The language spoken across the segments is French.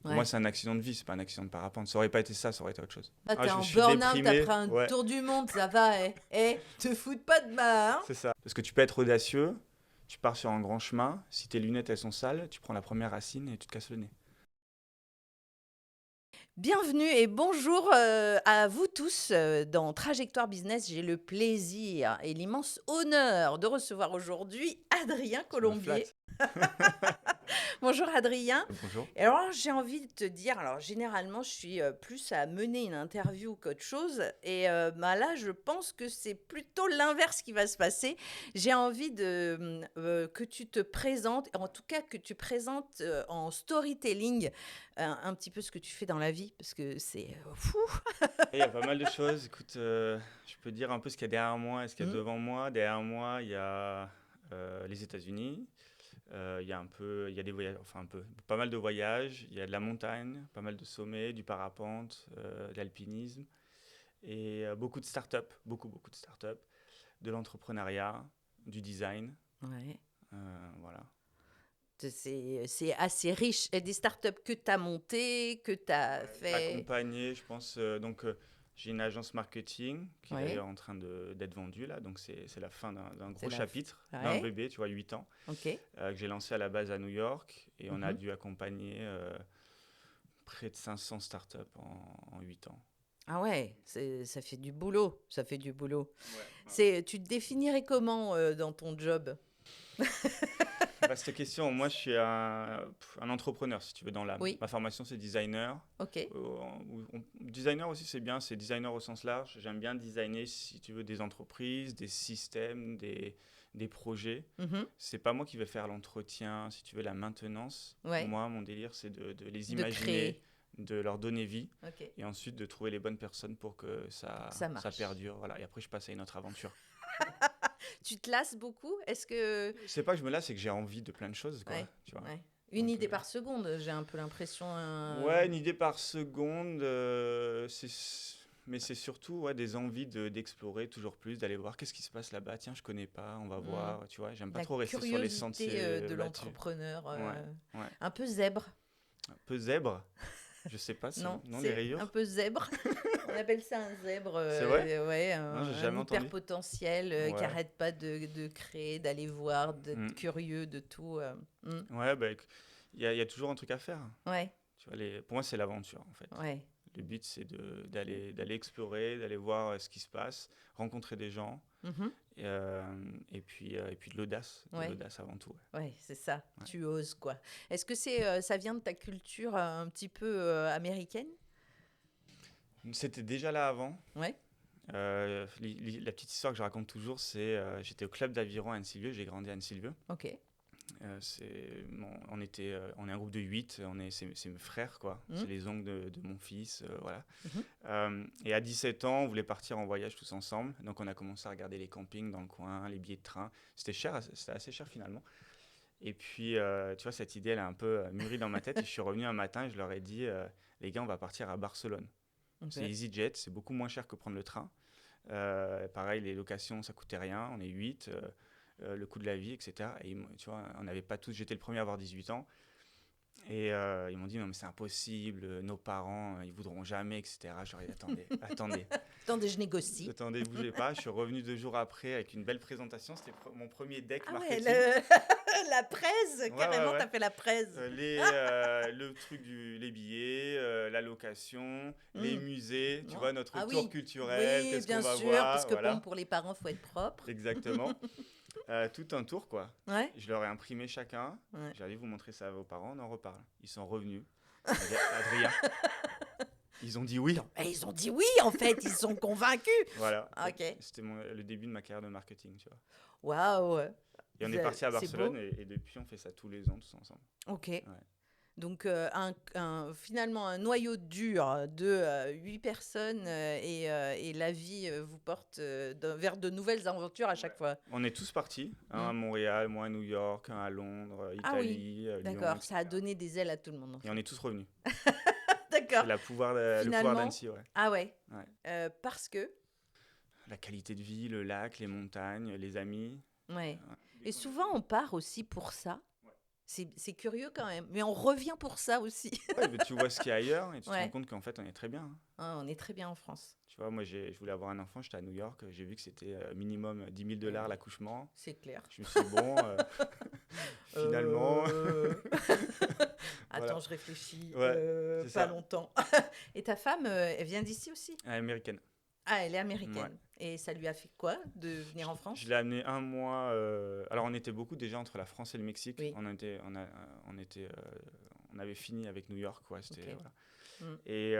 Pour moi, c'est un accident de vie, c'est pas un accident de parapente. Ça aurait pas été ça, ça aurait été autre chose. Ah, t'es Je en suis burn-out déprimé. après un Ouais, tour du monde, ça va, te fous pas de ma, hein. c'est ça. Parce que tu peux être audacieux, tu pars sur un grand chemin. Si tes lunettes elles sont sales, tu prends la première racine et tu te casses le nez. Bienvenue et bonjour à vous tous dans Trajectoire Business. J'ai le plaisir et l'immense honneur de recevoir aujourd'hui Adrien Ça me Colombier. flatte. Bonjour Adrien. Bonjour. Et alors j'ai envie de te dire, alors généralement je suis plus à mener une interview qu'autre chose et là je pense que c'est plutôt l'inverse qui va se passer. J'ai envie que tu te présentes, en tout cas que tu présentes en storytelling un petit peu ce que tu fais dans la vie parce que c'est fou. Et il y a pas mal de choses. Écoute, je peux dire un peu ce qu'il y a derrière moi et ce qu'il y a Mhm. devant moi. Derrière moi, il y a les États-Unis. Il y a un peu, il y a des voyages, enfin un peu, pas mal de voyages. Il y a de la montagne, pas mal de sommets, du parapente, de l'alpinisme et beaucoup de startups, beaucoup de startups, de l'entrepreneuriat, du design. Ouais. Voilà. C'est assez riche. Et des startups que tu as montées, que tu as Ouais, fait. accompagné, je pense. J'ai une agence marketing qui est Ouais. d'ailleurs en train d'être vendue là. Donc, c'est la fin d'un C'est gros la. chapitre, d'un Ouais. bébé, tu vois, 8 ans, Ok. que j'ai lancé à la base à New York. Et on a Mhm. dû accompagner près de 500 startups en 8 ans. Ah ouais, ça fait du boulot. Ça fait du boulot. Ouais. Tu te définirais comment dans ton job? Vaste question. Moi, je suis un entrepreneur, si tu veux, dans l'âme. Oui. Ma formation, c'est designer. Ok. Designer aussi, c'est bien. C'est designer au sens large. J'aime bien designer, si tu veux, des entreprises, des systèmes, des projets. Mhm. C'est pas moi qui vais faire l'entretien, si tu veux, la maintenance. Ouais. Moi, mon délire, c'est de les De imaginer, créer. de leur donner vie. Ok. Et ensuite, de trouver les bonnes personnes pour que Ça ça marche. perdure. Voilà. Et après, je passe à une autre aventure. Tu te lasses beaucoup? Est-ce que. C'est pas que je me lasse, c'est que j'ai envie de plein de choses, quoi. Ouais. Tu vois. Ouais. Une Donc, idée par seconde, j'ai un peu l'impression. ouais, une idée par seconde, mais c'est surtout ouais, des envies d'explorer toujours plus, d'aller voir qu'est-ce qui se passe là-bas. Tiens, je connais pas, on va Hmm. voir. Tu vois, j'aime pas La trop rester sur les curiosité sentiers de battus. l'entrepreneur. Ouais, ouais. Un peu zèbre. Un peu zèbre, je sais pas, Non, non, les c'est un rayures. peu zèbre. On appelle ça un zèbre, C'est vrai? ouais, Non, j'ai un jamais hyper entendu. potentiel qui Ouais. arrête pas de créer, d'aller voir, d'être Mm. curieux de tout. Ouais, bah, il y a toujours un truc à faire. Ouais, Tu vois, pour moi, c'est l'aventure, en fait. ouais. Le but, c'est d'aller explorer, d'aller voir ce qui se passe, rencontrer des gens. Mhm. Et puis de Ouais, l'audace avant tout. ouais, c'est ça. Ouais. Tu oses, quoi. Est-ce que ça vient de ta culture un petit peu américaine? C'était déjà là avant. Ouais. La petite histoire que je raconte toujours, c'est j'étais au club d'aviron à Anne-Sylvieux, j'ai grandi à Anne-Sylvieux. Ok. On est un groupe de 8, c'est mes frères, quoi. C'est Mhm. les oncles de mon fils, voilà. Mhm. Et à 17 ans, on voulait partir en voyage tous ensemble. Donc on a commencé à regarder les campings dans le coin, les billets de train. C'était cher, c'était assez cher finalement. Et puis, tu vois, cette idée, elle a un peu mûri dans ma tête. Et je suis revenu un matin et je leur ai dit, les gars, on va partir à Barcelone. Ok. C'est EasyJet, c'est beaucoup moins cher que prendre le train. Pareil, les locations, ça coûtait rien. On est 8, le coût de la vie, etc. Et tu vois, on n'avait pas tous. J'étais le premier à avoir 18 ans. Et ils m'ont dit, non, mais c'est impossible, nos parents, ils voudront jamais, etc. Je leur ai dit, attendez, Attendez, je négocie. attendez, bougez pas. Je suis revenu 2 jours après avec une belle présentation. C'était mon premier deck Ah ouais, marketing. la presse, Ouais, ouais, carrément, ouais. t'as fait la presse. Le truc les billets, la location, les Hmm. musées, tu Non. vois, notre Ah tour oui, culturel, oui, qu'est-ce qu'on bien va sûr, parce voir, que bon, voilà, pour les parents, faut être propre. exactement. Tout un tour, quoi. Ouais, Je leur ai imprimé chacun, ouais. j'ai dit, vous montrer ça à vos parents, on en reparle. Ils sont revenus, ils m'ont dit, Adrien, ils ont dit oui. Non, mais ils ont dit oui, en fait, ils sont convaincus. Voilà, Ok. c'était le début de ma carrière de marketing, tu vois. Waouh. Et on est parti à C'est Barcelone beau. et depuis, on fait ça tous les ans, tous ensemble. Ok. Ouais. Donc, finalement, un noyau dur de 8 personnes et la vie vous porte vers de nouvelles aventures à chaque fois. On est tous partis, un Hmm. à Montréal, moi à New York, un à Londres, Ah oui, Italie, Lyon, d'accord. Ça a etc. donné des ailes à tout le monde, en Et on fait. est tous revenus. D'accord. C'est le pouvoir Finalement, d'Annecy, ouais. ah ouais. Ouais. Parce que, La qualité de vie, le lac, les montagnes, les amis. ouais. Dès Et qu'on a souvent, fait- on part aussi pour ça. Ouais. C'est curieux quand même, mais on revient pour ça aussi. Ouais, mais tu vois ce qu'il y a ailleurs et tu te rends Ouais, compte qu'en fait, on est très bien, hein. hein, on est très bien en France. Tu vois, moi, je voulais avoir un enfant, j'étais à New York, j'ai vu que c'était minimum 10 000 Eh dollars oui, l'accouchement. c'est clair. Je me suis dit, bon, finalement, Euh, Attends, voilà. je réfléchis. Ouais, c'est Pas ça. longtemps. Et ta femme, elle vient d'ici aussi? Américaine. Ah, elle est Ouais. américaine. Et ça lui a fait quoi de venir en Je France? l'ai amené un mois. Alors, on était beaucoup déjà entre la France et le Mexique. Oui, On avait fini avec New York, quoi. C'était, ok. voilà. Mm. Et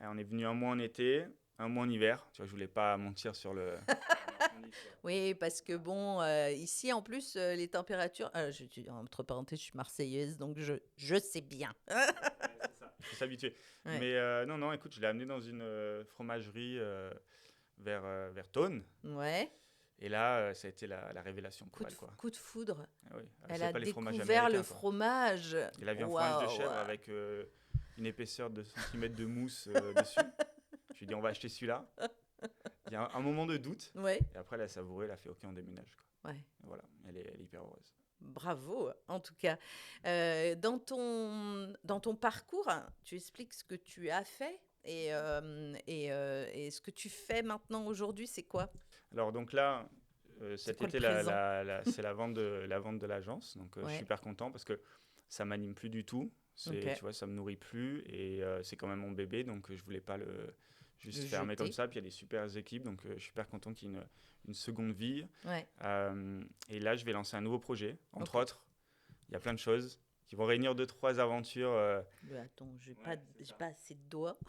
on est venu un mois en été, un mois en hiver. Tu vois, je voulais pas mentir sur le. Oui, parce que bon, ici en plus, les températures. Entre parenthèses, je suis marseillaise, donc je sais bien. Ouais, c'est ça. Il faut s'habituer. Ouais, Mais non, non, écoute, je l'ai amené dans une fromagerie vers Thônes. ouais. Et là, ça a été la révélation pour elle, quoi. Coup de foudre. Ah oui, elle Elle savait a pas les fromages découvert le américains, quoi. fromage. Il a vu un fromage de Waouh. chèvre avec une épaisseur de centimètres de mousse dessus. Je lui ai dit, on va acheter celui-là. Il y a un moment de doute. Ouais, Et après, elle a savouré, elle a fait, OK, on déménage, quoi. ouais. Et voilà, elle est hyper heureuse. Bravo, en tout cas. Dans ton parcours, tu expliques ce que tu as fait et ce que tu fais maintenant aujourd'hui, c'est quoi? Alors, donc là, C'est cet quoi le été, présent? c'est la vente de l'agence. Donc, je suis Ouais, super content parce que ça m'anime plus du tout. ok. Tu vois, ça me nourrit plus et c'est quand même mon bébé. Donc, je voulais pas le juste Le fermer comme jeter. ça. Puis, il y a des super équipes. Donc, je suis super content qu'il y ait une seconde vie. Ouais, Et là, je vais lancer un nouveau projet. Entre ok. autres, il y a plein de choses qui vont réunir deux, trois aventures. Mais attends, j'ai Ouais, pas, c'est j'ai ça. pas assez de doigts.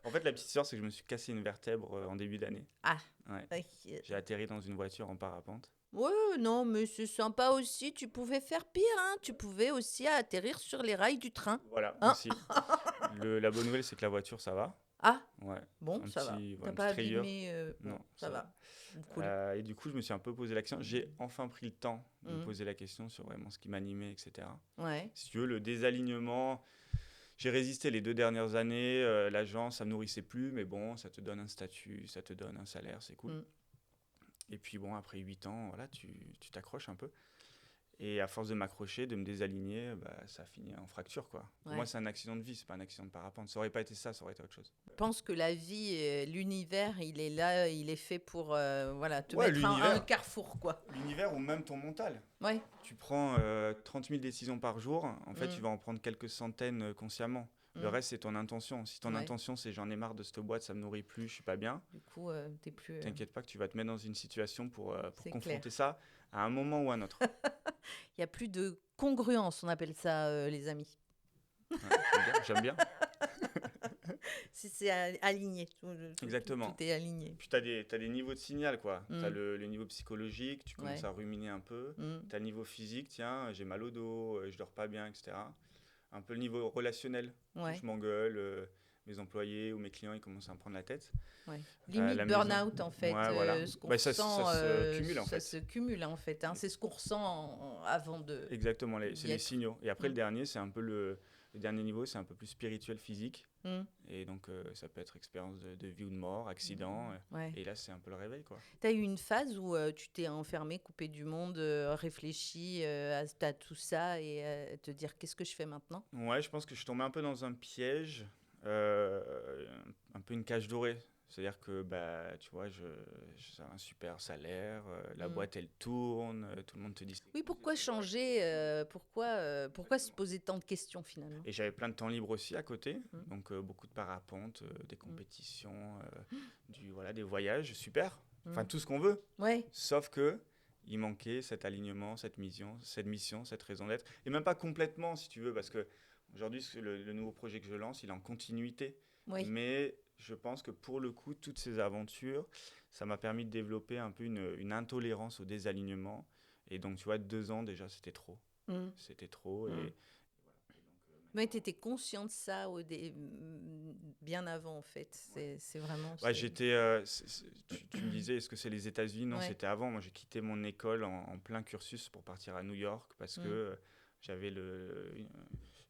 En fait, la petite histoire, c'est que je me suis cassé une vertèbre en début d'année. Ah, Ouais. ok. J'ai atterri dans une voiture en parapente. Ouais, non, mais c'est sympa aussi. Tu pouvais faire pire, hein. Tu pouvais aussi atterrir sur les rails du train. Voilà, Hein? aussi. La bonne nouvelle, c'est que la voiture, ça va. Ah, Ouais. bon, ça va. Voilà, T'as une pas petite rayure. abîmé. Non, Bon, ça ça va. va. Cool. Et du coup, je me suis un peu posé la question. J'ai enfin pris le temps de me Mhm. poser la question sur vraiment ce qui m'animait, etc. Ouais. Si tu veux, le désalignement, j'ai résisté les 2 dernières années. L'agence, ça me nourrissait plus, mais bon, ça te donne un statut, ça te donne un salaire, c'est cool. Mm. Et puis bon, après 8 ans, voilà, tu t'accroches un peu. Et à force de m'accrocher, de me désaligner, bah, ça finit en fracture, quoi. Pour moi, Ouais. c'est un accident de vie, c'est pas un accident de parapente. Ça aurait pas été ça, ça aurait été autre chose. Je pense que la vie, l'univers, il est là, il est fait pour voilà, te Ouais, mettre un l'univers. carrefour, quoi. L'univers ou même ton mental. Ouais. Tu prends 30 000 décisions par jour, en fait, tu Mm. vas en prendre quelques centaines consciemment. Le Mm. reste, c'est ton intention. Si ton Ouais. intention, c'est j'en ai marre de cette boîte, ça me nourrit plus, je suis pas bien, Du coup, t'es plus. t'inquiète pas que tu vas te mettre dans une situation pour C'est clair. confronter ça à un moment ou à un autre. Il y a plus de congruence, on appelle ça, les amis. Ouais, j'aime bien, j'aime bien. Si c'est aligné, Exactement. tout est aligné. Puis t'as des niveaux de signal, quoi. T'as Mm. le niveau psychologique, tu commences Ouais. à ruminer un peu. Mm. T'as le niveau physique, tiens, j'ai mal au dos, je dors pas bien, etc. Un peu le niveau relationnel. Ouais. Je m'engueule, mes employés ou mes clients, ils commencent à me prendre la tête. Ouais. À Limite la maison. burn-out en fait, Ouais, voilà. ce qu'on Bah, ressent, ça se cumule, en ça fait. se cumule en fait, hein. C'est ce qu'on ressent avant Exactement, c'est d'y les être. signaux. Et après, Mm. le dernier, c'est un peu le dernier niveau, c'est un peu plus spirituel, physique. Mm. Et donc, ça peut être expérience de vie ou de mort, accident. Ouais. Et là, c'est un peu le réveil, quoi. T'as eu une phase où tu t'es enfermé, coupé du monde, réfléchi à tout ça et te dire qu'est-ce que je fais maintenant? Ouais, je pense que je suis tombé un peu dans un piège, un peu une cage dorée. C'est-à-dire que, bah, tu vois, j'ai un super salaire, la Mm. boîte, elle tourne, tout le monde te dit... Oui, pourquoi changer? Pourquoi se poser tant de questions finalement? Et j'avais plein de temps libre aussi à côté, Mm. donc beaucoup de parapente, des Mm. compétitions, voilà, des voyages, super. Enfin, Mm. tout ce qu'on veut. Ouais. Sauf que il manquait cet alignement, cette mission, cette raison d'être. Et même pas complètement, si tu veux, parce que aujourd'hui, le nouveau projet que je lance, il est en continuité. Oui. Mais je pense que pour le coup, toutes ces aventures, ça m'a permis de développer un peu une intolérance au désalignement. Et donc, tu vois, 2 ans déjà, c'était trop. Mm. C'était trop. Mm. Et Mais tu étais conscient de ça bien avant, en fait. C'est vraiment. ouais, tu me disais, est-ce que c'est les États-Unis? Non, Ouais. c'était avant. Moi, j'ai quitté mon école en plein cursus pour partir à New York parce que j'avais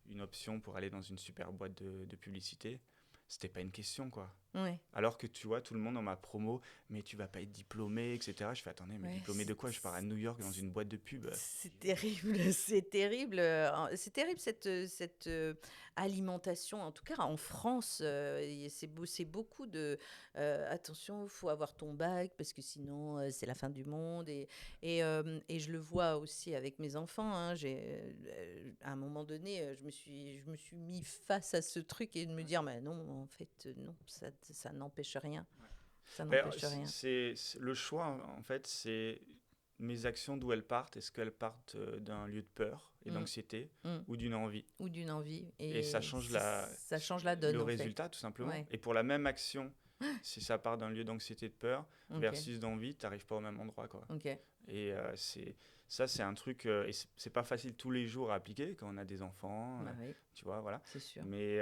une option pour aller dans une super boîte de publicité. C'était pas une question, quoi. Ouais. Alors que tu vois, tout le monde dans ma promo, mais tu vas pas être diplômé, etc. Je fais, attendez, mais Ouais, diplômé de quoi? Je pars à New York dans une boîte de pub. c'est terrible, c'est terrible. C'est terrible cette alimentation, en tout cas en France. C'est beaucoup de attention, il faut avoir ton bac parce que sinon c'est la fin du monde. Et je le vois aussi avec mes enfants. Hein. À un moment donné, je me suis mis face à ce truc et de me dire, mais non, en fait, non, ça n'empêche rien. Ça Ben, n'empêche rien. le choix, en fait, c'est mes actions d'où elles partent. Est-ce qu'elles partent d'un lieu de peur et Mm, d'anxiété mm. ou d'une envie? Ou d'une envie. Et ça Et change ça change la le donne, en fait. résultat, tout simplement. Ouais, Et pour la même action, si ça part d'un lieu d'anxiété, de peur, ok, versus d'envie, tu n'arrives pas au même endroit, quoi. ok. Et ça, c'est un truc, et c'est pas facile tous les jours à appliquer quand on a des enfants, Bah oui, tu vois, voilà. c'est sûr. Mais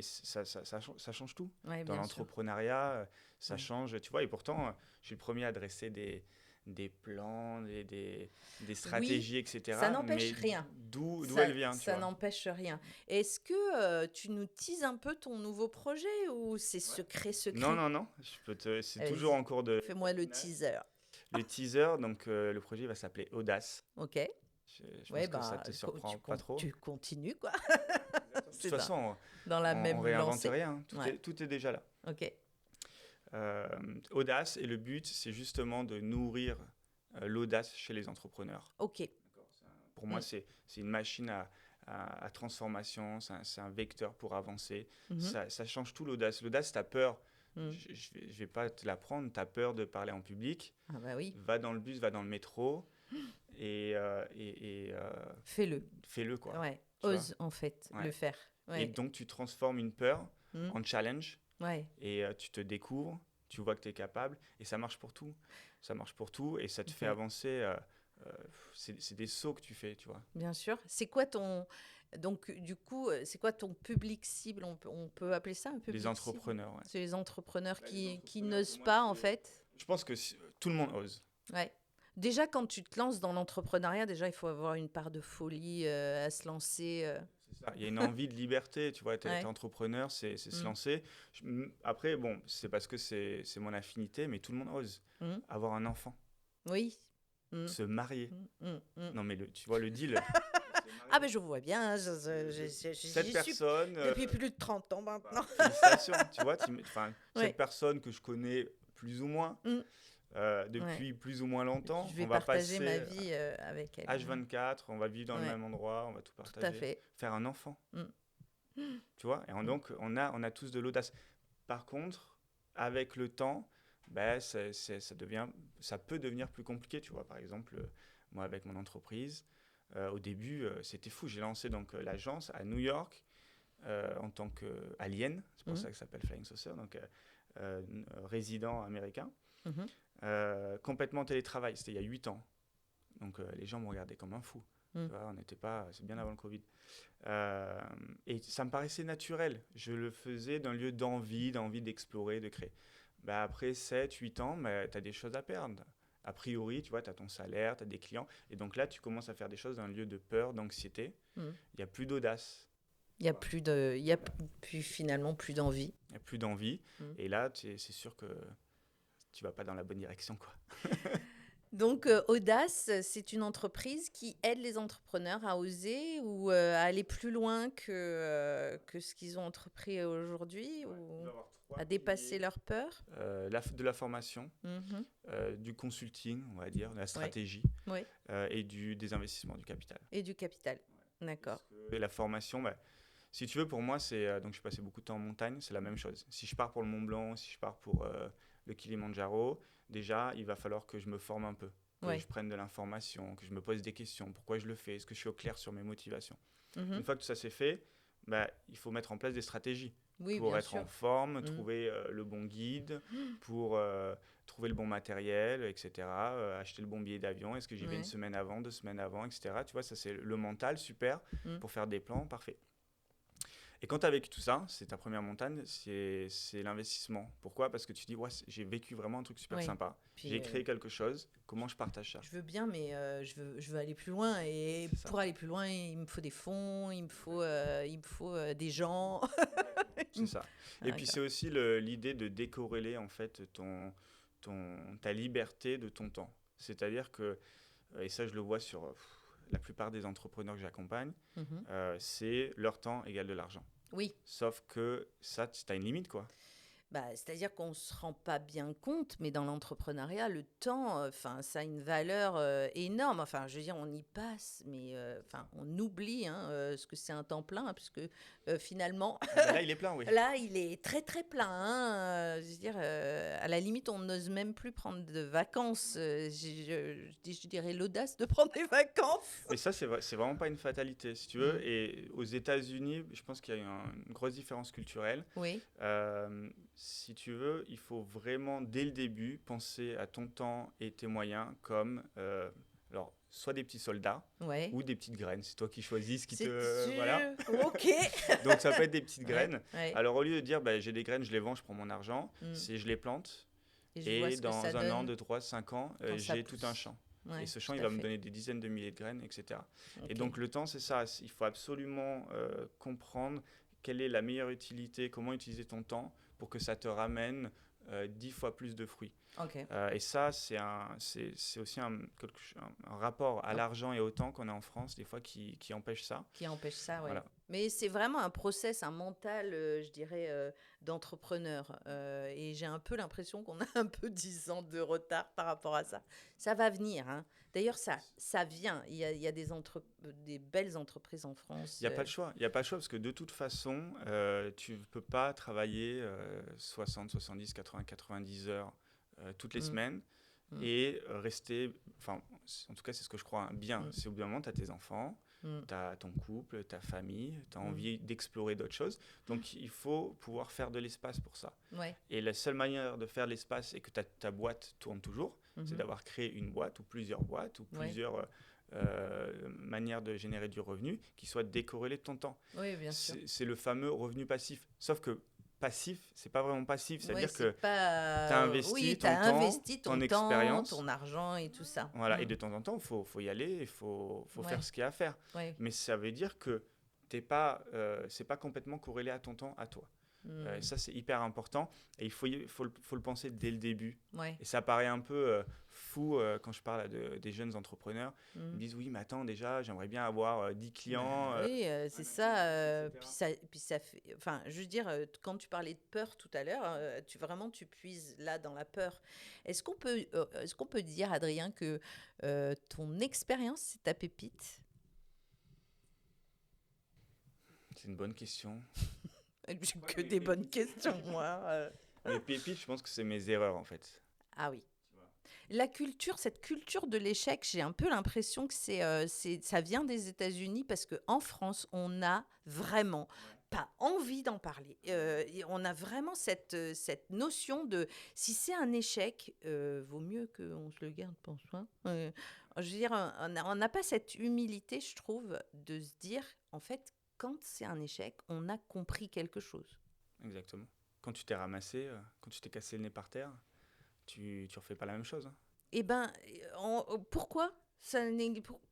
ça change tout. Ouais, Dans bien sûr. l'entrepreneuriat, ça Ouais. change, tu vois. Et pourtant, je suis le premier à dresser des plans, des Oui, stratégies, ça etc. n'empêche Mais rien. d'où Ça, elle vient, tu ça vois. n'empêche rien. Est-ce que tu nous teases un peu ton nouveau projet ou c'est secret, Non, secret? non, non, c'est toujours Vas-y, en cours de fais-moi le finale. teaser. Le teaser, donc le projet va s'appeler Audace. Ok. Je Ouais, pense que ça bah, te surprend pas trop. tu continues, quoi. De toute C'est façon, dans la on même réinvente lancée. rien, hein. Ouais, Tout est déjà là. ok. Audace, et le but, c'est justement de nourrir l'audace chez les entrepreneurs. Ok. Pour moi, Mm, c'est une machine à transformation, c'est un vecteur pour avancer. mhm, Ça change tout l'audace. L'audace, tu as peur, mm. je vais pas te l'apprendre, tu as peur de parler en public. Ah bah oui, Va dans le bus, va dans le métro et fais-le. fais-le, quoi. Ouais, Tu vois? ose en fait le Ouais. faire. Et Ouais. donc, tu transformes une peur Mm. en challenge Ouais. et tu te découvres, tu vois que tu es capable et ça marche pour tout. Ça marche pour tout et ça te fait Ok. avancer. Euh, c'est des sauts que tu fais, tu vois. Bien sûr. C'est quoi ton donc du coup, c'est quoi ton public cible? On peut appeler ça un Les public cible? entrepreneurs, ouais. C'est les entrepreneurs Bah, les qui entrepreneurs, n'osent pour moi, pas en fait. je pense que tout le monde ose. Ouais. Déjà, quand tu te lances dans l'entrepreneuriat, déjà, il faut avoir une part de folie à se lancer. C'est ça. Il y a une envie de liberté, tu vois. T'es Ouais. entrepreneur, c'est se Mm. lancer. Après, bon, c'est parce que c'est mon affinité, mais tout le monde ose. Mm. Avoir un enfant, Oui. Mm. se marier. Mm. Mm. Mm. Non, mais tu vois le deal. Se Ah marier. ben je vois bien, Cette j'y suis personne, depuis plus de 30 ans maintenant. félicitations, tu vois, enfin, cette Ouais. personne que je connais plus ou moins, Mm. Ouais. depuis plus ou moins longtemps, Je on vais va partager ma passer vie avec elle. Ouais. H24, on va vivre dans le Ouais. même endroit, on va tout Tout à partager, fait. faire un enfant, Mm. tu vois, et Mm. donc on a tous de l'audace. Par contre, avec le temps, ben, ça peut devenir plus compliqué, tu vois. Par exemple, moi avec mon entreprise, au début, c'était fou. J'ai lancé donc l'agence à New York en tant qu'alien, c'est pour Mm. ça que ça s'appelle Flying Saucer, donc résident américain, Mhm. complètement télétravail. C'était il y a 8 ans. Donc les gens me regardaient comme un fou. Mm. Tu vois, on n'était pas, c'est bien avant le Covid. Euh, et ça me paraissait naturel. Je le faisais d'un lieu d'envie d'explorer, de créer. Bah, après 7, 8 ans, bah, tu as des choses à perdre. A priori, tu vois, tu as ton salaire, tu as des clients. Et donc là, tu commences à faire des choses d'un lieu de peur, d'anxiété. Mm. Il n'y a plus d'audace, Il y a plus finalement plus d'envie. il n'y a plus d'envie. Mm. Et là, c'est sûr que tu vas pas dans la bonne direction, quoi. Donc, Audace, c'est une entreprise qui aide les entrepreneurs à oser ou à aller plus loin que ce qu'ils ont entrepris aujourd'hui Ouais, il ou va y avoir 3 à dépasser piliers. leurs peurs. De la formation, Mhm. du consulting, on va dire, de la Ouais, stratégie ouais. et des investissements, du capital. Et du capital. Parce D'accord. que la formation, bah, si tu veux, pour moi, c'est donc je passais beaucoup de temps en montagne, c'est la même chose. Si je pars pour le Mont Blanc, si je pars pour le Kilimandjaro, déjà, il va falloir que je me forme un peu, que Ouais. je prenne de l'information, que je me pose des questions, pourquoi je le fais, est-ce que je suis au clair sur mes motivations. Une Mhm. fois que tout ça c'est fait, bah, il faut mettre en place des stratégies Oui, pour bien être en sûr. forme, Mhm. trouver le bon guide, pour trouver le bon matériel, etc. Acheter le bon billet d'avion, est-ce que j'y vais une Ouais. semaine avant, 2 semaines avant, etc. Tu vois, ça c'est le mental, super, Mhm. pour faire des plans, parfait. Et quand tu as vécu tout ça, c'est ta première montagne, c'est l'investissement. Pourquoi? Parce que tu dis, ouais, j'ai vécu vraiment un truc super Oui. sympa. Puis J'ai créé quelque chose. Comment je partage ça? je veux bien, mais je veux aller plus loin. Et C'est ça. pour aller plus loin, il me faut des fonds, il me faut des gens. C'est ça. Et puis, D'accord. c'est aussi l'idée de décorréler, en fait, ta liberté de ton temps. C'est-à-dire que, et ça, je le vois sur la plupart des entrepreneurs que j'accompagne, Mhm. c'est leur temps égale de l'argent. Oui. Sauf que ça, tu as une limite, quoi. Bah, c'est-à-dire qu'on ne se rend pas bien compte, mais dans l'entrepreneuriat, le temps, enfin, ça a une valeur énorme. Enfin, je veux dire, on y passe, mais enfin, on oublie hein, ce que c'est un temps plein, hein, puisque finalement, Ah ben là, il est plein, oui. là, il est très très plein. Hein, je veux dire, à la limite, on n'ose même plus prendre de vacances. Je dirais l'audace de prendre des vacances. Mais ça, c'est vraiment pas une fatalité, si tu veux. Mm. Et aux États-Unis, je pense qu'il y a une grosse différence culturelle. Oui, Si tu veux, il faut vraiment, dès le début, penser à ton temps et tes moyens comme, alors, soit des petits soldats ouais. ou des petites graines. C'est toi qui choisis ce qui C'est te... Voilà. sûr. Ok. Donc, ça peut être des petites Ouais, graines. ouais. Alors, au lieu de dire, bah, j'ai des graines, je les vends, je prends mon argent, Mm. c'est je les plante. Et je vois Et ce que ça dans un an, donne 2, 3, 5 ans, quand ça j'ai tout un pousse. champ. Ouais, Et ce champ, tout il à va me fait. donner des dizaines de milliers de graines, etc. Et Ok. donc le temps, c'est ça. Il faut absolument comprendre quelle est la meilleure utilité, comment utiliser ton temps pour que ça te ramène 10 fois plus de fruits. Ok. Et ça, c'est aussi un rapport à Un l'argent et au temps qu'on a en France, des fois, qui empêche ça. qui empêche ça, ouais. Voilà. Mais c'est vraiment un process, un mental, je dirais, d'entrepreneur. Et j'ai un peu l'impression qu'on a un peu 10 ans de retard par rapport à ça. Ça va venir, hein. D'ailleurs, ça vient. Il y a des belles entreprises en Il France. n'y a pas de choix. Il n'y a pas de choix parce que de toute façon, tu ne peux pas travailler 60, 70, 80, 90 heures toutes les Mm, semaines mm, et rester, enfin, en tout cas, c'est ce que je crois, hein, bien. mm, C'est au bout d'un moment, tu as tes enfants, mm, tu as ton couple, ta famille, tu as mm. envie d'explorer d'autres choses. Donc, il faut pouvoir faire de l'espace pour ça. Ouais. Et la seule manière de faire de l'espace et que ta boîte tourne toujours, c'est Mhm. d'avoir créé une boîte ou plusieurs boîtes ou Ouais. plusieurs manières de générer du revenu qui soient décorrélées de ton temps. Oui, bien sûr. C'est le fameux revenu passif. Sauf que passif, c'est pas vraiment passif. Ouais, C'est-à-dire que c'est pas. tu as investi Oui, tu ton as temps, investi ton ton temps, expérience. ton argent et tout ça. Voilà. Et Mm. de temps en temps, faut y aller, il faut Ouais, faire ce qu'il y a à faire. ouais. Mais ça veut dire que c'est pas complètement corrélé à ton temps, à toi. Et Mm. ça, c'est hyper important. Et faut le penser dès le début. Ouais. Et ça paraît un peu fou quand je parle des jeunes entrepreneurs. Ils me Mm. disent, oui, mais attends, déjà, j'aimerais bien avoir 10 clients. Bah oui, c'est ça, etc. puis ça fait, enfin, je veux dire, quand tu parlais de peur tout à l'heure, tu puises là dans la peur. Est-ce qu'on peut dire, Adrien, que ton expérience, c'est ta pépite? C'est une bonne question. J'ai que des bonnes questions, moi. Les pépites, je pense que c'est mes erreurs, en fait. Ah oui. Tu vois. Cette culture de l'échec, j'ai un peu l'impression que ça vient des États-Unis parce qu'en France, on n'a vraiment pas envie d'en parler. Et on a vraiment cette notion de si c'est un échec, vaut mieux qu'on se le garde pour soi. Je veux dire, on n'a pas cette humilité, je trouve, de se dire, en fait, quand c'est un échec, on a compris quelque chose. Exactement. Quand tu t'es ramassé, quand tu t'es cassé le nez par terre, tu refais pas la même chose. Hein. Eh ben, pourquoi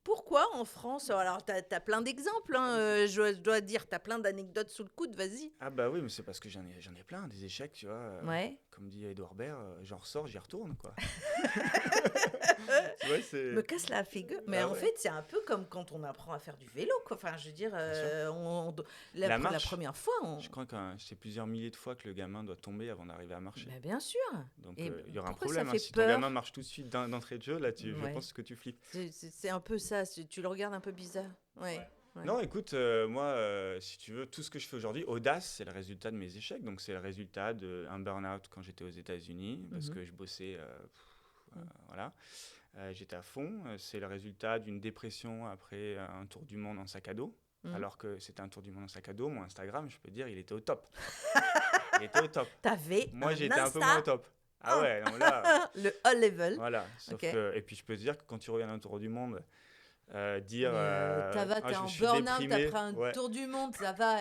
pourquoi en France? Alors, t'as plein d'exemples, hein, je dois dire, t'as plein d'anecdotes sous le coude, vas-y. Ah bah oui, mais c'est parce que j'en ai plein, des échecs, tu vois. Ouais. Comme dit Edouard Baird, j'en ressors, j'y retourne, quoi. Tu vois, c'est... Me casse la figure. Mais Ah en ouais. fait, c'est un peu comme quand on apprend à faire du vélo, quoi. Enfin, je veux dire, Bien sûr. la La marche, première fois, je crois que c'est plusieurs milliers de fois que le gamin doit tomber avant d'arriver à marcher. Ben, bien sûr. Donc Et il y aura un pourquoi ça problème. Hein. fait Si ton gamin peur? marche tout de suite d'entrée de jeu, là, je Ouais. pense que tu flippes. C'est un peu ça. Tu le regardes un peu bizarre. Ouais. Ouais. Non, écoute, moi, si tu veux, tout ce que je fais aujourd'hui, audace, c'est le résultat de mes échecs. Donc, c'est le résultat d'un burn-out quand j'étais aux États-Unis, parce Mhm. que je bossais, Mhm. voilà, j'étais à fond. C'est le résultat d'une dépression après un tour du monde en sac à dos. Mhm. Alors que c'était un tour du monde en sac à dos, mon Instagram, je peux te dire, il était au top. Il était au top. T'avais Moi, un j'étais un peu Insta, moins au top. Ah ouais, non, là, le haut level. voilà. Sauf Ok. que, et puis, je peux te dire que quand tu reviens d'un tour du monde, dire Mais ça va, t'es je en suis burn-out déprimé. après un Ouais, tour du monde, ça va,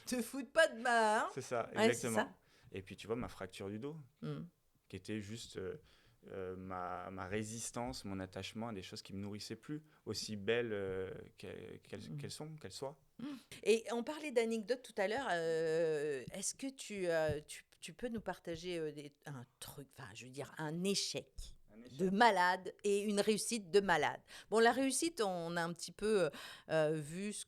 te fous pas de ma... Hein. c'est ça, Ouais, c'est ça. exactement. Et puis tu vois, ma fracture du dos, Mm. qui était juste ma résistance, mon attachement à des choses qui me nourrissaient plus, aussi belles Mm. qu'elles soient. Et on parlait d'anecdotes tout à l'heure. Est-ce que tu peux nous partager un truc, enfin, je veux dire, un échec Un de échec. malade et une réussite de malade? Bon, la réussite, on a un petit peu vu ce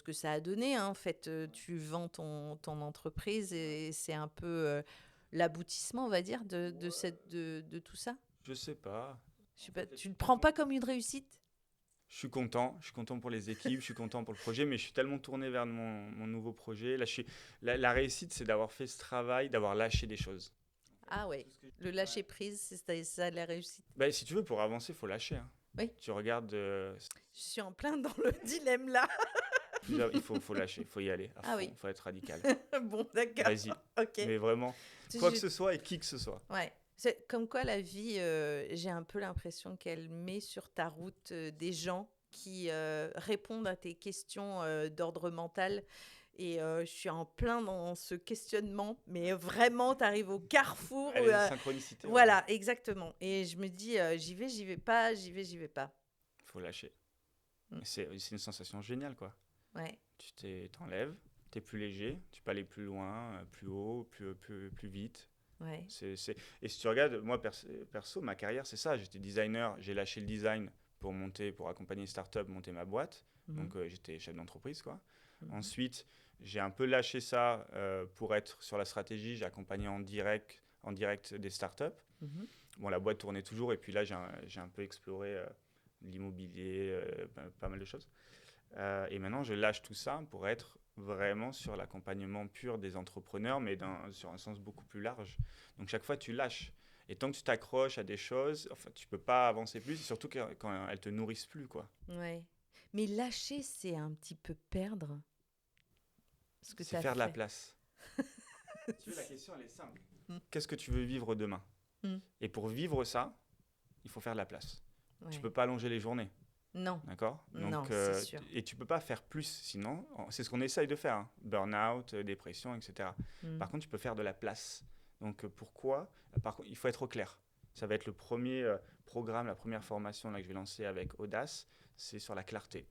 que ça a donné, hein. En fait, tu vends ton entreprise et c'est un peu l'aboutissement, on va dire, de tout ça. Je sais pas. Je sais En pas, fait, tu ne le prends pas comme une réussite? je suis content pour les équipes, je suis content pour le projet, mais je suis tellement tourné vers mon nouveau projet. Là, la réussite, c'est d'avoir fait ce travail, d'avoir lâché des choses. En fait, Ah ouais, tout ce que le ouais. lâcher prise, c'est ça la réussite. Bah, si tu veux, pour avancer, il faut lâcher, hein. Oui. Tu regardes Je suis en plein dans le dilemme là. faut lâcher, il faut y aller à Ah fond, oui. il faut être radical. Bon, d'accord. Vas-y, Ok. mais vraiment, quoi que Je- ce soit et qui que ce soit. Ouais. C'est comme quoi la vie, j'ai un peu l'impression qu'elle met sur ta route des gens qui répondent à tes questions d'ordre mental. Et je suis en plein dans ce questionnement, mais vraiment, tu arrives au carrefour. Elle est synchronicité, ouais. Voilà, exactement. Et je me dis, j'y vais pas, j'y vais pas. Faut lâcher. Mm. C'est une sensation géniale, quoi. Ouais. T'enlèves, t'es plus léger, tu peux aller plus loin, plus haut, plus vite. Ouais. Et si tu regardes, moi perso, ma carrière, c'est ça. J'étais designer, j'ai lâché le design pour accompagner une startup, monter ma boîte. Mhm. Donc j'étais chef d'entreprise, quoi. Mhm. Ensuite, j'ai un peu lâché ça pour être sur la stratégie. J'ai accompagné en direct des startups. Mhm. Bon, la boîte tournait toujours, et puis là, j'ai un peu exploré l'immobilier, pas mal de choses. Et maintenant, je lâche tout ça pour être vraiment sur l'accompagnement pur des entrepreneurs, mais sur un sens beaucoup plus large. Donc, chaque fois, tu lâches. Et tant que tu t'accroches à des choses, enfin, tu peux pas avancer plus, surtout quand elles te nourrissent plus, quoi. Ouais. Mais lâcher, c'est un petit peu perdre ce que tu C'est as faire de la fait. place. Tu veux, la question, elle est simple. Mm. Qu'est-ce que tu veux vivre demain? Mm. Et pour vivre ça, il faut faire de la place. Tu Ouais. peux pas allonger les journées. Non, D'accord? non, Donc, c'est sûr. et tu peux pas faire plus, sinon, c'est ce qu'on essaye de faire, hein. Burn-out, dépression, etc. Mm. Par contre, tu peux faire de la place. Donc, pourquoi? Par contre, il faut être au clair. Ça va être le premier programme, la première formation là, que je vais lancer avec Audace, c'est sur la clarté.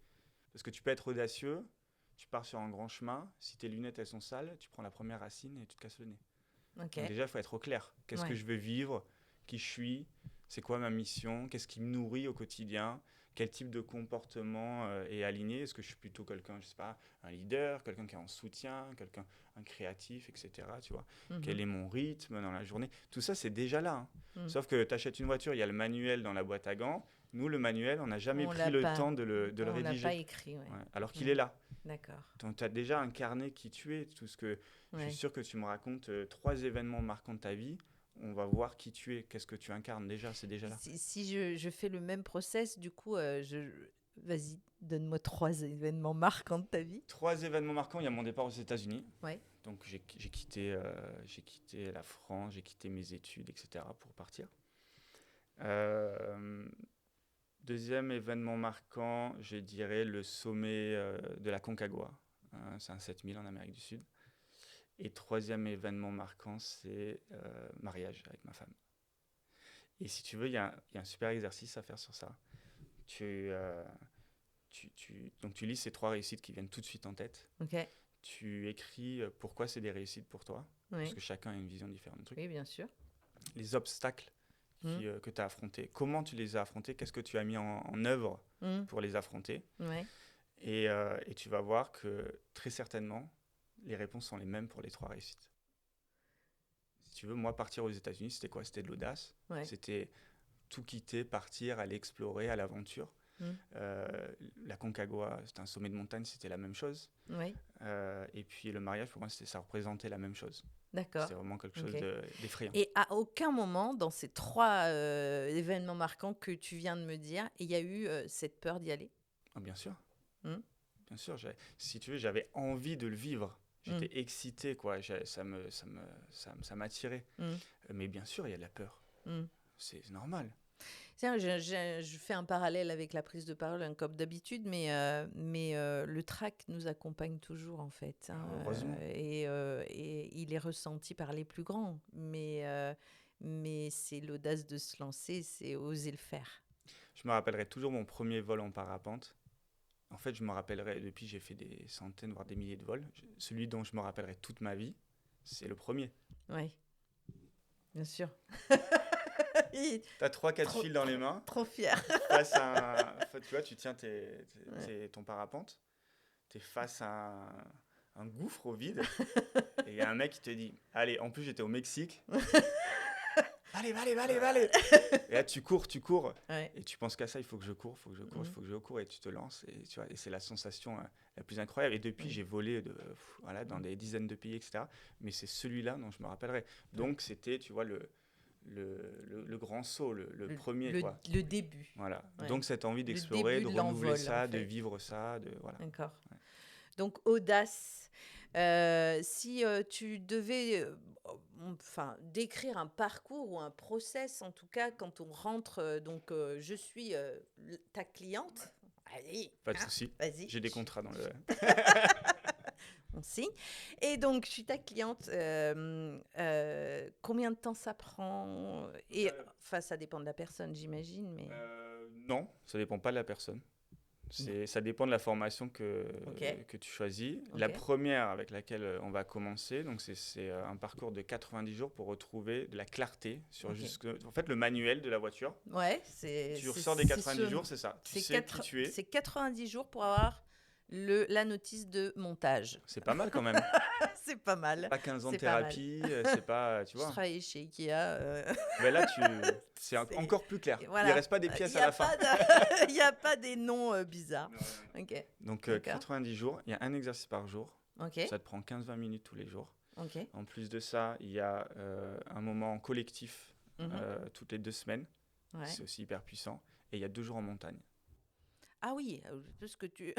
Parce que tu peux être audacieux, tu pars sur un grand chemin, si tes lunettes elles sont sales, tu prends la première racine et tu te casses le nez. Ok. Donc déjà, il faut être au clair. Qu'est-ce que Ouais. je veux vivre? Qui je suis? C'est quoi ma mission? Qu'est-ce qui me nourrit au quotidien? Quel type de comportement est aligné? Est-ce que je suis plutôt quelqu'un, je sais pas, un leader, quelqu'un qui est en soutien, un créatif, etc. Tu vois? Mhm. Quel est mon rythme dans la journée? Tout ça, c'est déjà là, hein. Mm. Sauf que tu achètes une voiture, il y a le manuel dans la boîte à gants. Nous, le manuel, on n'a jamais On pris l'a le pas. temps de le On l'a rédiger. pas écrit, ouais. Ouais. Alors qu'il Ouais. est là. D'accord. Donc, tu as déjà incarné qui tu es. Tout ce que je Ouais. suis sûr que tu me racontes 3 événements marquants de ta vie. On va voir qui tu es, qu'est-ce que tu incarnes déjà, c'est déjà là. Si je fais le même process, du coup, vas-y, donne-moi 3 événements marquants de ta vie. 3 événements marquants, il y a mon départ aux États-Unis. Ouais. Donc j'ai quitté la France, j'ai quitté mes études, etc. pour partir. Euh, Deuxième événement marquant, je dirais le sommet de la Concagua. C'est un 7000 en Amérique du Sud. Et troisième événement marquant, c'est mariage avec ma femme. Et si tu veux, il y a un super exercice à faire sur ça. Tu, euh, donc tu lis ces 3 réussites qui viennent tout de suite en tête. Ok. Tu écris pourquoi c'est des réussites pour toi, parce Oui. que chacun a une vision différente du truc. Oui, bien sûr. Les obstacles que tu as affrontés, comment tu les as affrontés, qu'est-ce que tu as mis en œuvre pour les affronter. Ouais. Et tu vas voir que très certainement, les réponses sont les mêmes pour les 3 réussites. Si tu veux, moi, partir aux États-Unis, c'était quoi? C'était de l'audace. Ouais. C'était tout quitter, partir, aller explorer, à l'aventure. La Concagua, c'était un sommet de montagne, c'était la même chose. Oui. Et puis le mariage, pour moi, ça représentait la même chose. D'accord. C'était vraiment quelque chose Ok. d'effrayant. Et à aucun moment, dans ces 3 événements marquants que tu viens de me dire, il y a eu cette peur d'y aller? Oh, bien sûr. Mm. Bien sûr. Si tu veux, j'avais envie de le vivre. J'étais excité, quoi. Ça m'attirait. Mais bien sûr, il y a de la peur. C'est normal. Tiens, je fais un parallèle avec la prise de parole, hein, comme d'habitude, mais le trac nous accompagne toujours, en fait, hein, Heureusement. et il est ressenti par les plus grands. Mais c'est l'audace de se lancer, c'est oser le faire. Je me rappellerai toujours mon premier vol en parapente. En fait, je me rappellerai, depuis j'ai fait des centaines, voire des milliers de vols. Celui dont je me rappellerai toute ma vie, c'est le premier. Oui, bien sûr. T'as 3-4 Trop, fils dans les trop, mains, trop fier. face à un... tu vois, tu tiens Ouais. ton parapente, t'es face à un gouffre au vide, et il y a un mec qui te dit, allez, en plus j'étais au Mexique, allez, allez, allez, allez. Et là tu cours, Ouais. et tu penses qu'à ça, il faut que je cours, il faut que je cours, il Mhm. faut que je cours, et tu te lances, et tu vois, et c'est la sensation la plus incroyable. Et depuis, Ouais. j'ai volé voilà, dans Mhm. des dizaines de pays, etc. Mais c'est celui-là dont je me rappellerai. Ouais. Donc c'était, tu vois, le grand saut, le premier, Le, quoi. le début. Voilà. Ouais. Donc cette envie Le d'explorer, début de de renouveler l'envol, en ça, de fait. vivre ça, voilà. D'accord. Ouais. Donc, audace. Si tu devais enfin, décrire un parcours ou un process, en tout cas, quand on rentre, donc je suis ta cliente. Allez, Pas de hein, souci. vas-y, J'ai des contrats dans le. on signe. Et donc, je suis ta cliente. Combien de temps ça prend? Et enfin, ça dépend de la personne, j'imagine, mais Non, ça dépend pas de la personne. non. Ça dépend de la formation Ok, que tu choisis. La ok, première avec laquelle on va commencer, donc c'est un parcours de 90 jours pour retrouver de la clarté sur ok. en fait, le manuel de la voiture. Ouais, Tu ressors des 90 jours, c'est ça. Tu sais qui tu es. c'est 90 jours pour avoir la notice de montage. C'est pas mal quand même. C'est pas mal. Pas 15 ans de C'est pas mal. thérapie, c'est pas, tu Je vois. travaillais chez Ikea. Mais là, c'est C'est- encore plus clair. Il Voilà. reste pas des Il pièces n'y à a, la fin. y a pas des noms bizarres. Non, non, non. Ok. Donc D'accord. 90 jours, il y a un exercice par jour. Ok. Ça te prend 15-20 minutes tous les jours. Ok. En plus de ça, il y a un moment collectif Mhm. toutes les 2 semaines. Ouais. C'est aussi hyper puissant. Et il y a 2 jours en montagne. Ah oui, parce que tu.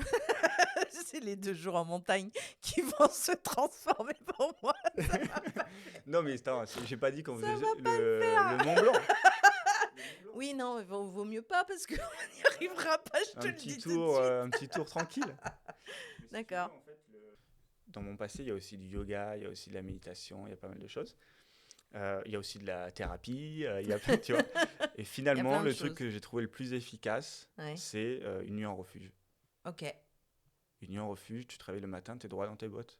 C'est les 2 jours en montagne qui vont se transformer pour moi. Non, mais attends, j'ai pas dit qu'on Ça faisait va pas le faire. le Mont Blanc. Oui, non, vaut mieux pas parce qu'on n'y arrivera pas, je te le dis tout de suite. Un petit tour tranquille. D'accord. En fait, dans mon passé, il y a aussi du yoga, il y a aussi de la méditation, il y a pas mal de choses. Il y a aussi de la thérapie, il y a plein, tu vois. Et finalement, plein de le truc choses. que j'ai trouvé le plus efficace, Ouais. c'est une nuit en refuge. Ok. Une nuit en refuge, tu te réveilles le matin, tu es droit dans tes bottes.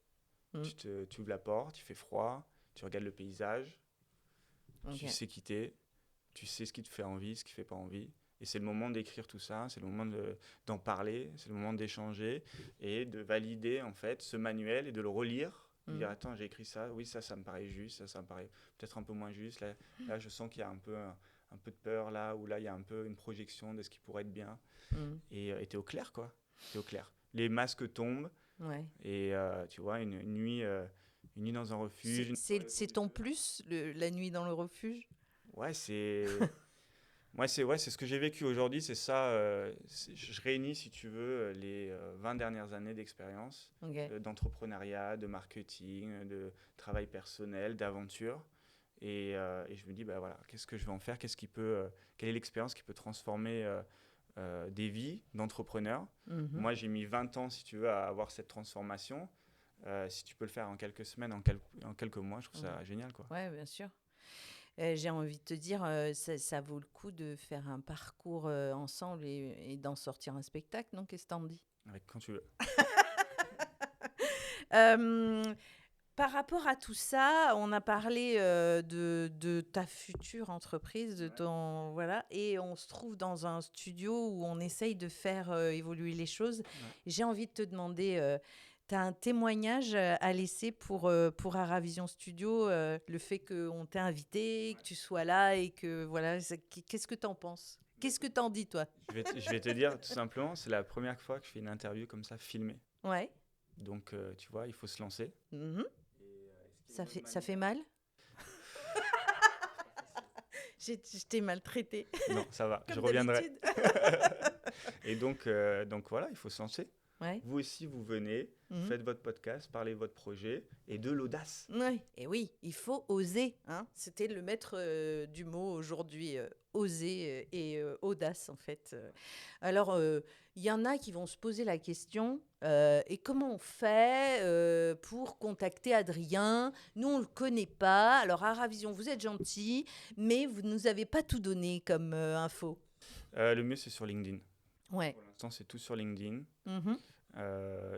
Mm. Tu ouvres la porte, il fait froid, tu regardes le paysage, Ok. tu sais qui t'es, tu sais ce qui te fait envie, ce qui ne fait pas envie. Et c'est le moment d'écrire tout ça, c'est le moment d'en parler, c'est le moment d'échanger et de valider en fait ce manuel et de le relire. De dire, attends, j'ai écrit ça, oui, ça me paraît juste, ça me paraît peut-être un peu moins juste. Là je sens qu'il y a un peu de peur là, ou là, il y a un peu une projection de ce qui pourrait être bien. Mm. Et t'es au clair, quoi. T'es au clair. Les masques tombent, Ouais. et tu vois, une nuit dans un refuge. C'est ton plus, la nuit dans le refuge? Ouais, c'est ce que j'ai vécu aujourd'hui, c'est ça. Je réunis, si tu veux, les 20 dernières années d'expérience, Ok. d'entrepreneuriat, de marketing, de travail personnel, d'aventure. Et je me dis, bah voilà, qu'est-ce que je vais en faire? Quelle est l'expérience qui peut transformer des vies d'entrepreneurs? Mhm. Moi, j'ai mis 20 ans, si tu veux, à avoir cette transformation. Si tu peux le faire en quelques semaines, en quelques mois, je trouve ça génial, quoi. Ouais, bien sûr. J'ai envie de te dire, ça vaut le coup de faire un parcours ensemble et d'en sortir un spectacle, non? Qu'est-ce que t'en dis? Avec quand tu veux. Par rapport à tout ça, on a parlé de ta future entreprise, de ton voilà, et on se trouve dans un studio où on essaye de faire évoluer les choses. Ouais. J'ai envie de te demander, tu as un témoignage à laisser pour Aravision Studio, le fait qu'on t'ait invité, que tu sois là et que voilà, qu'est-ce que tu en penses? Qu'est-ce que t'en dis, toi? Je vais te dire, tout simplement, c'est la première fois que je fais une interview comme ça, filmée. Ouais. Donc, tu vois, il faut se lancer. Mhm. Ça fait mal? Je t'ai maltraité. Non, ça va, je Comme reviendrai. d'habitude. Et donc voilà, il faut se lancer. Ouais. Vous aussi, vous venez, Mhm. faites votre podcast, parlez de votre projet et de l'audace. Ouais. Et oui, il faut oser, hein. C'était le maître du mot aujourd'hui, oser et audace en fait. Alors, il y en a qui vont se poser la question, et comment on fait pour contacter Adrien? Nous, on ne le connaît pas. Alors, Aravision, vous êtes gentil, mais vous ne nous avez pas tout donné comme info. Le mieux, c'est sur LinkedIn. Ouais. Pour l'instant, c'est tout sur LinkedIn. Mhm.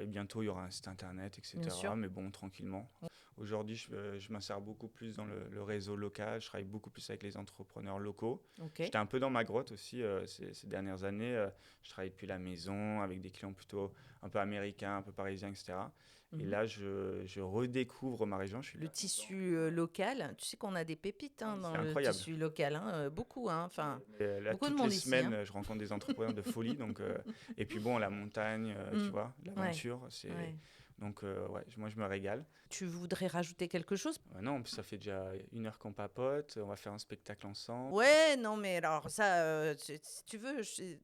Et bientôt, il y aura un site internet, Bien sûr. etc. Mais bon, tranquillement. Aujourd'hui, je m'insère beaucoup plus dans le réseau local. Je travaille beaucoup plus avec les entrepreneurs locaux. Ok. J'étais un peu dans ma grotte aussi ces dernières années. Je travaille depuis la maison avec des clients plutôt un peu américains, un peu parisiens, etc. Et Mhm. là, je redécouvre ma région. Je suis Le hyper content. tissu local, tu sais qu'on a des pépites hein, dans C'est le incroyable. tissu local, hein, beaucoup, hein, enfin, Et là, beaucoup de toutes les monde ici. semaines, Hein. je rencontre des entrepreneurs de folie. Donc, et puis bon, la montagne, tu Mm. vois, Ouais, l'aventure. ouais. Donc, ouais, moi, je me régale. Tu voudrais rajouter quelque chose? Non, en plus, ça fait déjà 1 heure qu'on papote. On va faire un spectacle ensemble. Ouais, non, mais alors ça, si tu veux,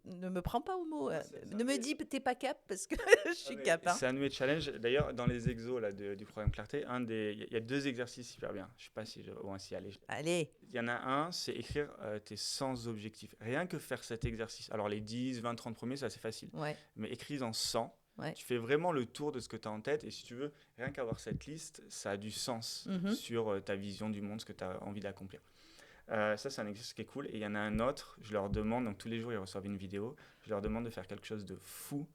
ne me prends pas au mot. Ça Ne me fait- dis que t'es pas cap parce que je suis mais cap. Hein. c'est un de mes challenges. D'ailleurs, dans les exos là, du programme Clarté, il y a 2 exercices super bien. Je sais pas si je vais ainsi aller. Allez, Il y en a un, c'est écrire tes 100 objectifs. Rien que faire cet exercice. Alors, les 10, 20, 30 premiers, c'est assez facile. ouais, Mais écris-en 100. ouais. Tu fais vraiment le tour de ce que tu as en tête. Et si tu veux, rien qu'avoir cette liste, ça a du sens Mhm. sur ta vision du monde, ce que tu as envie d'accomplir. Ça, c'est un exercice qui est cool. Et il y en a un autre, je leur demande, donc tous les jours, ils reçoivent une vidéo. Je leur demande de faire quelque chose de fou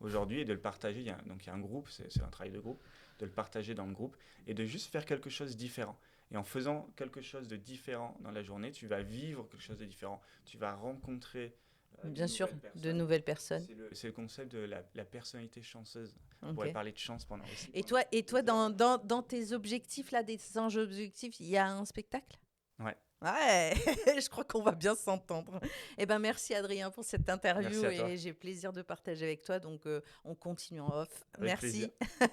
aujourd'hui et de le partager. Donc, il y a un groupe, c'est un travail de groupe, de le partager dans le groupe et de juste faire quelque chose de différent. Et en faisant quelque chose de différent dans la journée, tu vas vivre quelque chose de différent. Tu vas rencontrer Bien sûr, de nouvelles personnes. C'est le concept de la personnalité chanceuse. On Ok. pourrait parler de chance pendant aussi. Et toi dans tes objectifs, là, des anges objectifs, il y a un spectacle? Ouais, Ouais, je crois qu'on va bien s'entendre. Eh ben, merci Adrien pour cette interview merci à toi. et j'ai plaisir de partager avec toi. Donc, on continue en off. Avec plaisir. Merci.